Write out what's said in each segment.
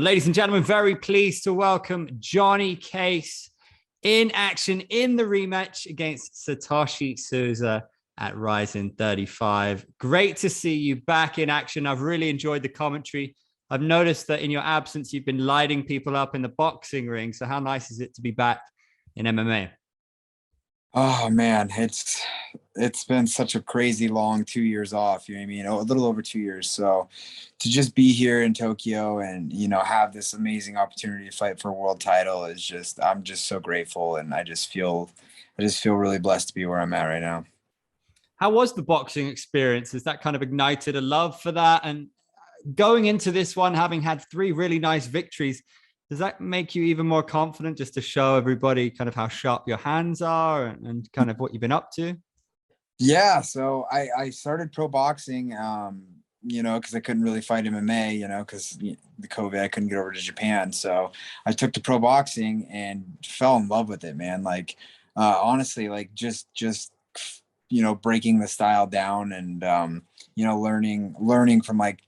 And ladies and gentlemen, very pleased to welcome Johnny Case in action in the rematch against Satoshi Souza at RIZIN 35. Great to see you back in action. I've really enjoyed the commentary. I've noticed that in your absence, you've been lighting people up in the boxing ring. So how nice is it to be back in MMA? Oh man, it's been such a crazy long 2 years off, you know what I mean? A little over 2 years. So to just be here in Tokyo and, have this amazing opportunity to fight for a world title is I'm just so grateful. And I just feel really blessed to be where I'm at right now. How was the boxing experience? Has that kind of ignited a love for that? And going into this one, having had three really nice victories, does that make you even more confident just to show everybody kind of how sharp your hands are and kind of what you've been up to? Yeah, so I started pro boxing, because I couldn't really fight MMA, because the COVID, I couldn't get over to Japan. So I took to pro boxing and fell in love with it, man. Like, honestly, like just breaking the style down and learning from like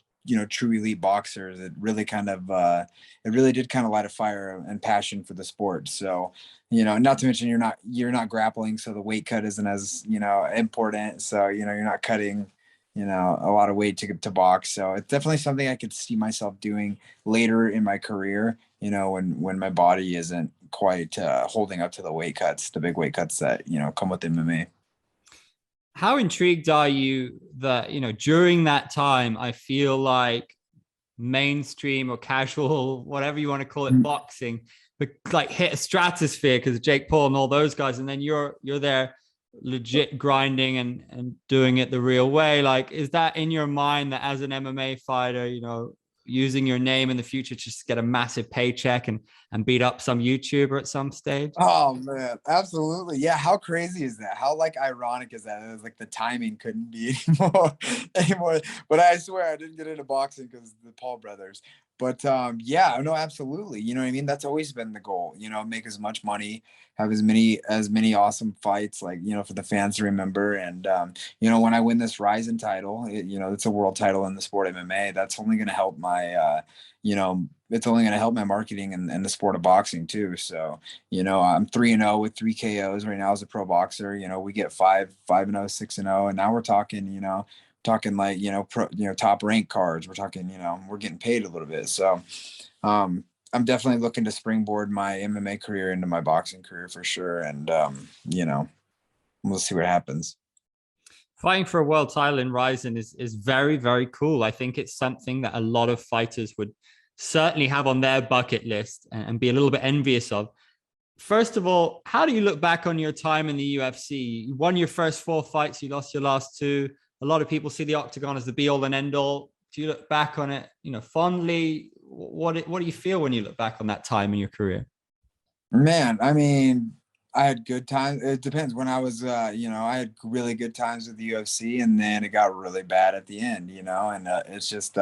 true elite boxers. It really did kind of light a fire and passion for the sport. So not to mention you're not grappling, so the weight cut isn't as important. So you're not cutting a lot of weight to box. So it's definitely something I could see myself doing later in my career, when my body isn't quite holding up to the big weight cuts that come with MMA. How intrigued are you that, during that time, I feel like mainstream or casual, whatever you want to call it, boxing, but like hit a stratosphere because of Jake Paul and all those guys. And then you're there legit grinding and doing it the real way. Like, is that in your mind that as an MMA fighter, using your name in the future to just get a massive paycheck and beat up some YouTuber at some stage? Oh man, absolutely. Yeah, how crazy is that? How like ironic is that? It was like the timing couldn't be anymore. But I swear I didn't get into boxing because the Paul brothers. But yeah, no, absolutely. You know what I mean? That's always been the goal, make as much money, have as many awesome fights, like, for the fans to remember. And when I win this RIZIN title, it's a world title in the sport of MMA. That's only gonna help my it's only going to help my marketing and the sport of boxing too. So, I'm 3-0 with 3 KOs right now as a pro boxer. We get 5-0, 6-0, and now we're talking like, top rank cards. We're talking, we're getting paid a little bit. So, I'm definitely looking to springboard my MMA career into my boxing career for sure. And, we'll see what happens. Fighting for a world title in RIZIN is very, very cool. I think it's something that a lot of fighters would certainly have on their bucket list and be a little bit envious of. First of all, how do you look back on your time in the UFC? You won your first four fights, you lost your last two. A lot of people see the octagon as the be all and end all. Do you look back on it, fondly? What do you feel when you look back on that time in your career? Man, I mean, I had good times. It depends. When I was, I had really good times with the UFC, and then it got really bad at the end, and it's just,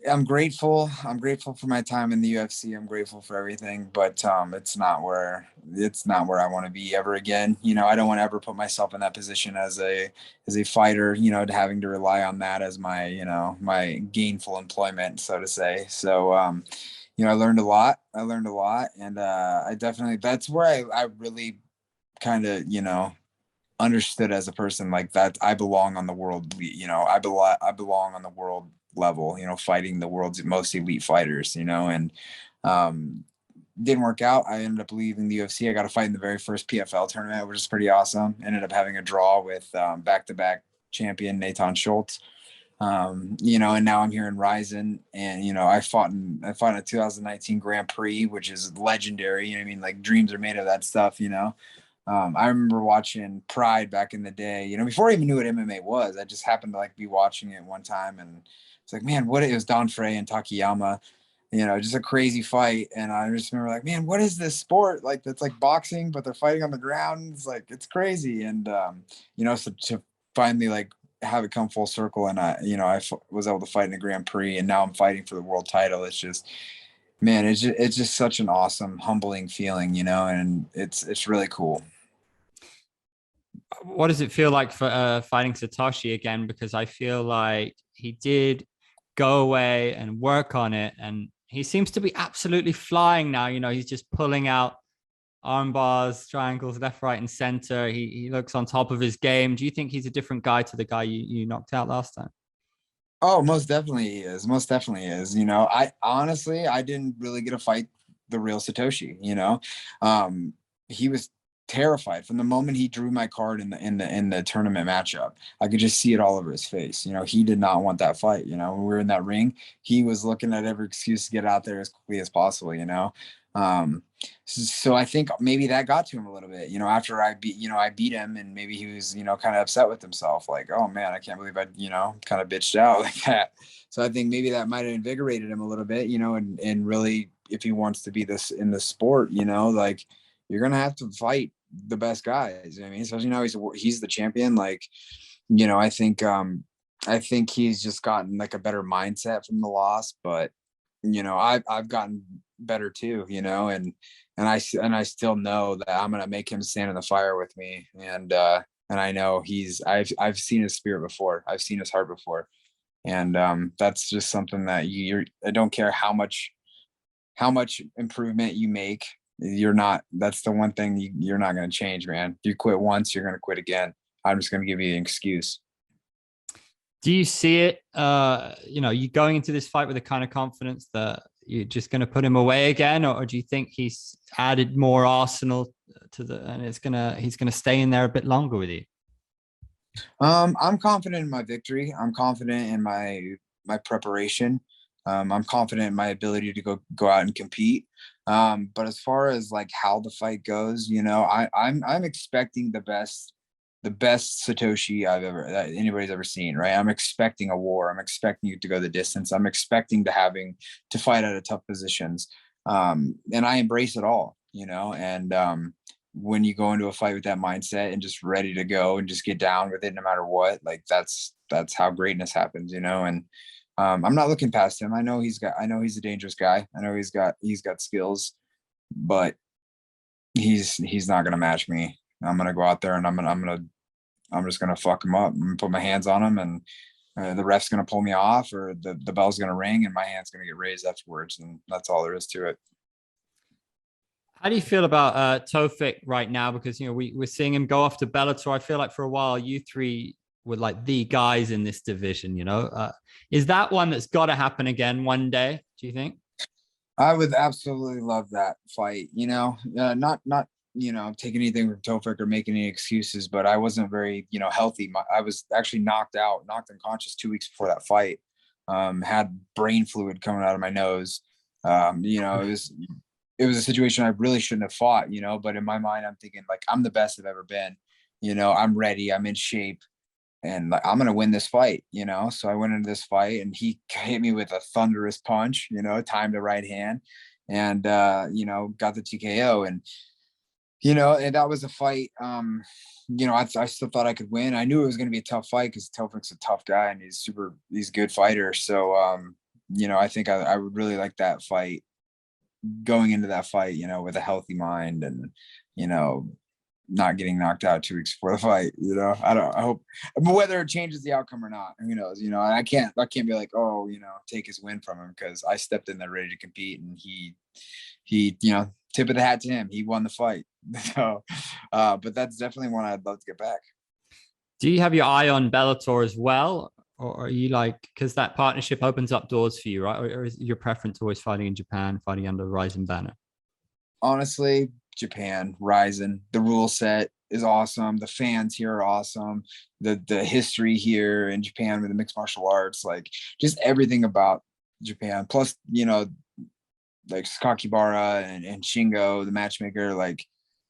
I'm grateful. I'm grateful for my time in the UFC. I'm grateful for everything, but it's not where I want to be ever again. I don't want to ever put myself in that position as a fighter, having to rely on that as my, my gainful employment, so to say. So, I learned a lot. And I definitely, that's where I really kind of, understood as a person like that I belong on the world, I belong on the world level, fighting the world's most elite fighters, and um didn't work out. I ended up leaving the UFC. I got to fight in the very first PFL tournament, which is pretty awesome. Ended up having a draw with back-to-back champion Nathan Schultz. And now I'm here in RIZIN, and I fought in a 2019 Grand Prix, which is legendary. I mean, like dreams are made of that stuff. I remember watching Pride back in the day. Before I even knew what MMA was, I just happened to like be watching it one time, and it's like, man, it was Don Frey and Takayama. Just a crazy fight. And I just remember like, man, what is this sport? Like, that's like boxing, but they're fighting on the ground. It's like, it's crazy. And, so to finally like have it come full circle, and was able to fight in the Grand Prix, and now I'm fighting for the world title. It's just, man, it's just such an awesome, humbling feeling, and it's really cool. What does it feel like for fighting Satoshi again? Because I feel like he did go away and work on it. And he seems to be absolutely flying now. He's just pulling out arm bars, triangles, left, right, and center. He looks on top of his game. Do you think he's a different guy to the guy you knocked out last time? Oh, most definitely he is. Most definitely is. I honestly I didn't really get to fight the real Satoshi. He was terrified from the moment he drew my card in the tournament matchup. I could just see it all over his face. He did not want that fight. When we were in that ring, he was looking at every excuse to get out there as quickly as possible. Um, so I think maybe that got to him a little bit, after I beat him, and maybe he was, kind of upset with himself, like, oh man, I can't believe I, kind of bitched out like that. So I think maybe that might have invigorated him a little bit, and really, if he wants to be this in the sport, like you're going to have to fight the best guys. I mean, especially now he's the champion. Like, I think he's just gotten like a better mindset from the loss, but I've gotten better too, and I still know that I'm gonna make him stand in the fire with me, and I know I've seen his spirit before, I've seen his heart before, and that's just something that I don't care how much improvement you make, that's the one thing you're not going to change, man. If you quit once, you're going to quit again. I'm just going to give you an excuse. Do you see it? You going into this fight with the kind of confidence that you're just going to put him away again, or do you think he's added more arsenal and he's gonna stay in there a bit longer with you? I'm confident in my victory. I'm confident in my preparation. I'm confident in my ability to go out and compete. But as far as like how the fight goes, I'm expecting the best Satoshi that anybody's ever seen, right? I'm expecting a war. I'm expecting you to go the distance. I'm expecting to fight out of tough positions. And I embrace it all, and when you go into a fight with that mindset and just ready to go and just get down with it no matter what, like that's how greatness happens, and I'm not looking past him. I know he's a dangerous guy. I know he's got skills, but he's not gonna match me. I'm gonna go out there and I'm just gonna fuck him up. I'm gonna put my hands on him, and the ref's gonna pull me off, or the bell's gonna ring, and my hand's gonna get raised afterwards, and that's all there is to it. How do you feel about Tofiq right now? Because we're seeing him go off to Bellator. I feel like for a while you three were like the guys in this division. Is that one that's got to happen again one day? Do you think? I would absolutely love that fight. Not taking anything from Tofiq or making any excuses, but I wasn't very healthy. I was actually knocked unconscious 2 weeks before that fight. Had brain fluid coming out of my nose. It was a situation I really shouldn't have fought, but in my mind, I'm thinking like, I'm the best I've ever been, I'm ready, I'm in shape, and like, I'm going to win this fight, So I went into this fight and he hit me with a thunderous punch, timed the right hand, and, got the TKO, and, and that was a fight. I still thought I could win. I knew it was going to be a tough fight because Tofik's a tough guy and he's a good fighter. So, I think I would really like that fight, going into that fight, with a healthy mind, and, not getting knocked out 2 weeks before the fight. I hope, whether it changes the outcome or not, who knows, and I can't be like, oh, take his win from him, because I stepped in there ready to compete, and he, tip of the hat to him. He won the fight. So, but that's definitely one I'd love to get back. Do you have your eye on Bellator as well? Or are you like, because that partnership opens up doors for you, right? Or is your preference always fighting in Japan, fighting under the RIZIN banner? Honestly, Japan, RIZIN, the rule set is awesome. The fans here are awesome. The history here in Japan with the mixed martial arts, like just everything about Japan. Plus, like Sakakibara and Shingo, the matchmaker, like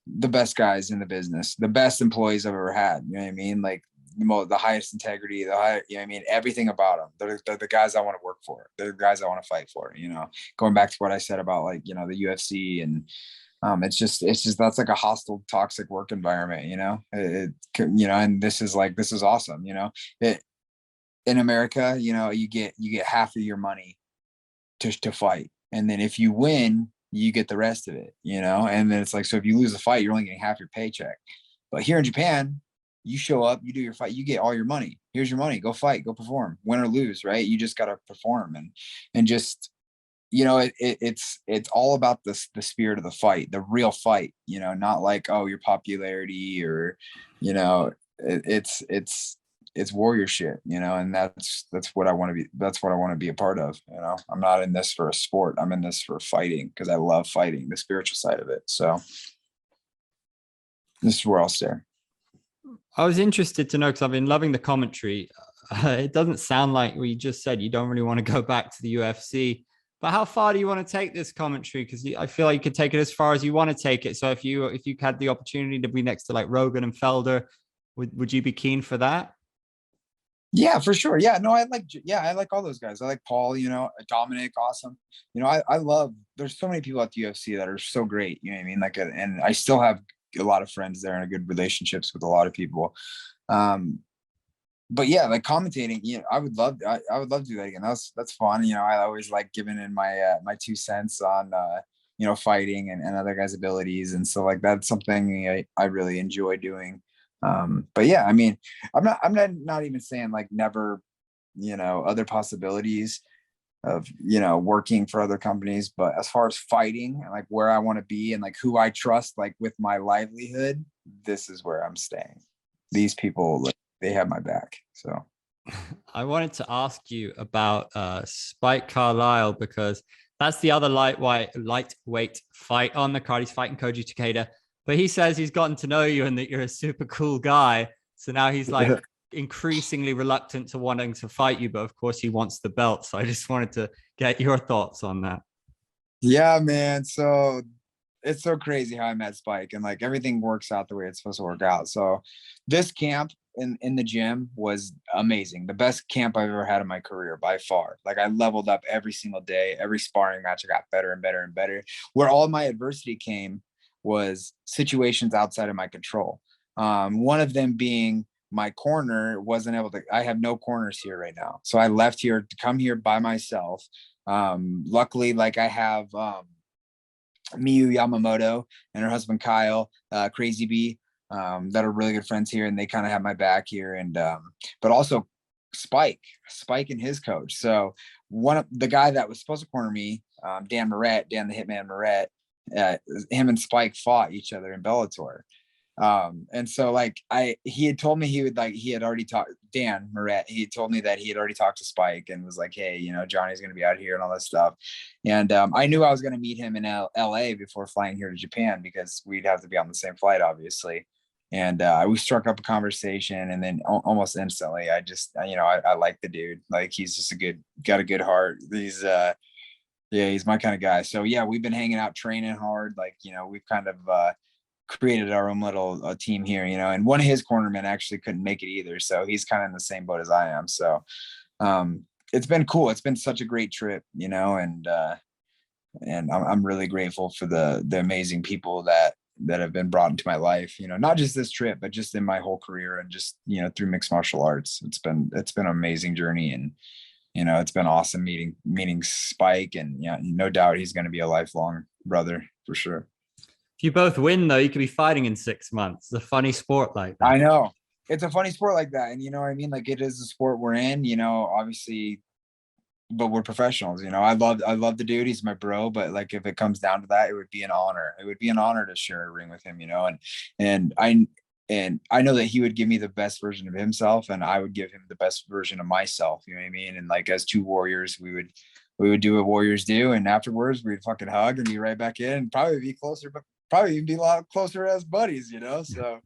the best guys in the business, the best employees I've ever had. You know what I mean? Like the highest integrity, everything about them. They're the guys I want to work for. They're the guys I want to fight for. Going back to what I said about like, the UFC, and it's just that's like a hostile, toxic work environment. And this is awesome. In America, you get half of your money to fight, and then if you win, you get the rest of it. And then it's like, so if you lose the fight, you're only getting half your paycheck. But here in Japan, You show up, you do your fight, you get all your money. Here's your money. Go fight, go perform, win or lose, right? You just got to perform and just, it's all about the spirit of the fight, the real fight, not like, oh, your popularity or, you know, it's warrior shit, and that's what I want to be. That's what I want to be a part of. I'm not in this for a sport. I'm in this for fighting because I love fighting, the spiritual side of it. So this is where I'll stay. I was interested to know because I've been loving the commentary. It doesn't sound like what you just said. You don't really want to go back to the UFC, but how far do you want to take this commentary? Because I feel like you could take it as far as you want to take it. So if you had the opportunity to be next to like Rogan and Felder, would you be keen for that? Yeah, for sure. Yeah, no, I like all those guys. I like Paul, Dominic, awesome. I love, there's so many people at the UFC that are so great. You know what I mean? And I still have a lot of friends there and a good relationships with a lot of people. But yeah, like commentating, I would love to do that again. That's fun. I always like giving in my 2 cents on, fighting and other guys' abilities. And so like, that's something I really enjoy doing. But yeah, I mean, I'm not even saying like never, other possibilities of, working for other companies, but as far as fighting and like where I want to be and like who I trust, like with my livelihood, this is where I'm staying. These people, like, they have my back. So I wanted to ask you about Spike Carlisle because that's the other lightweight fight on the card. He's fighting Koji Takeda, but he says he's gotten to know you and that you're a super cool guy. So now he's like increasingly reluctant to wanting to fight you, but of course he wants the belt. So I just wanted to get your thoughts on that. yeah, man. So it's so crazy how I met Spike and like everything works out the way it's supposed to work out. So this camp in the gym was amazing. The best camp I've ever had in my career by far. Like I leveled up every single day, every sparring match, I got better and better and better. Where all my adversity came was situations outside of my control. One of them being my corner wasn't able to, I have no corners here right now. So I left here to come here by myself. Luckily, like I have, Miyu Yamamoto and her husband Kyle, Crazy B, that are really good friends here, and they kind of have my back here. And but also Spike and his coach. So one of the guy that was supposed to corner me, Dan the Hitman Moret, him and Spike fought each other in Bellator. And so like he had told me he had already talked, Dan Moret, he told me that he had already talked to Spike and was like, hey, Johnny's going to be out here and all that stuff. And I knew I was going to meet him in LA before flying here to Japan because we'd have to be on the same flight, obviously. And we struck up a conversation, and then almost instantly, I just, I like the dude. Like he's just got a good heart. He's my kind of guy. So yeah, we've been hanging out, training hard. Like, we've kind of, created our own little team here, and one of his cornermen actually couldn't make it either. So he's kind of in the same boat as I am. So it's been cool. It's been such a great trip, and I'm really grateful for the amazing people that have been brought into my life, not just this trip, but just in my whole career and just, through mixed martial arts. It's been an amazing journey, and, it's been awesome meeting Spike, and no doubt he's going to be a lifelong brother for sure. If you both win, though, you could be fighting in 6 months. It's a funny sport like that. I know. It's a funny sport like that. And you know what I mean? Like it is a sport we're in, obviously, but we're professionals. I love the dude. He's my bro. But like if it comes down to that, it would be an honor. It would be an honor to share a ring with him, and I know that he would give me the best version of himself, and I would give him the best version of myself. You know what I mean? And like as two warriors, we would do what warriors do, and afterwards we'd fucking hug and be right back in, and probably be closer, but probably even be a lot closer as buddies, so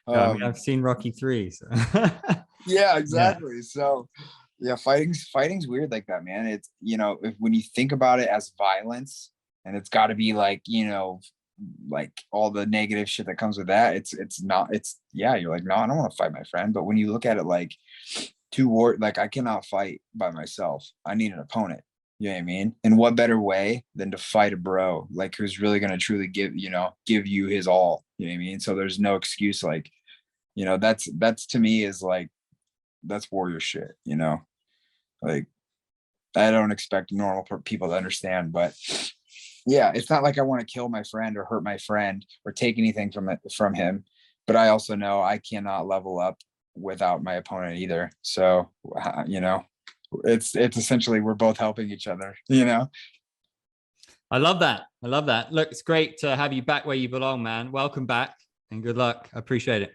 I mean, I've seen Rocky 3, so yeah, exactly. Yeah. So yeah, fighting's weird like that, man. It's when you think about it as violence, and it's got to be like like all the negative shit that comes with that, you're like, no, I don't want to fight my friend. But when you look at it like like I cannot fight by myself, I need an opponent. You know what I mean? And what better way than to fight a bro, like who's really going to truly give you his all. You know what I mean? So there's no excuse. Like, that's to me is like, that's warrior shit, like I don't expect normal people to understand, but yeah, it's not like I want to kill my friend or hurt my friend or take anything from him. but I also know I cannot level up without my opponent either. So, you know, it's essentially we're both helping each other, you know. I love that. I love that. Look, it's great to have you back where you belong, man. Welcome back and good luck. I appreciate it.